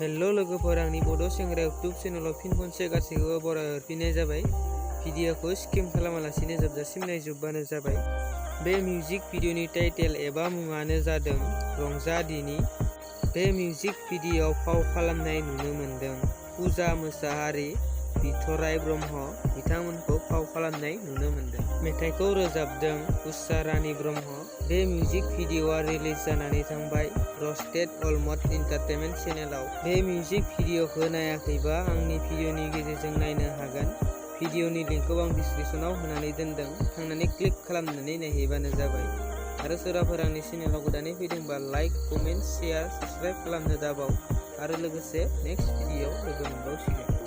Hello लोगोफोर, आंनि बड' सेंग्रा इउटुब चेनेलाव फिन खनसे गासैखौबो बरायहरफिननाय जाबाय। भिडिअखौ स्किप खालामालासिनो जोबजासिम नायजोबबानो जाबाय। बे मिउजिक भिडिअनि टाइटेल एबा मुङानो जादों रंजा दिनि। बे मिउजिक भिडिअआव फाव खालामनाय नुनो मोनदों पुजा मोसाहारि, बिथराय ब्रह्म बिथांमोनखौ फाव खालामनाय नुनो मोनदों। मेथाइखौ रोजाबदों उषा रानी ब्रह्म। बे मिउजिक भिडिअआ रिलिज जानानै थांबाय रस्टेड अलमड एन्टारटेनमेन्ट चेनेलाव। बे मिउजिक भिडिअखौ नायाखैबा आंनि भिडिअनि गेजेरजों नायनो हागोन। भिडिअनि लिंकखौ आं डिसक्रिपसनाव होनानै दोनदों, थांनानै क्लिक खालामनानै नायहैबानो जाबाय। आरो सोरबाफोर आंनि चेनेलाव गोदानै फैदोंबा लाइक, कमेन्ट, शेयार, साबस्क्राइब खालामनो दाबाव। आरो लोगोसे नेक्स्ट भिडिअआव लोगो मोनबावसिगोन।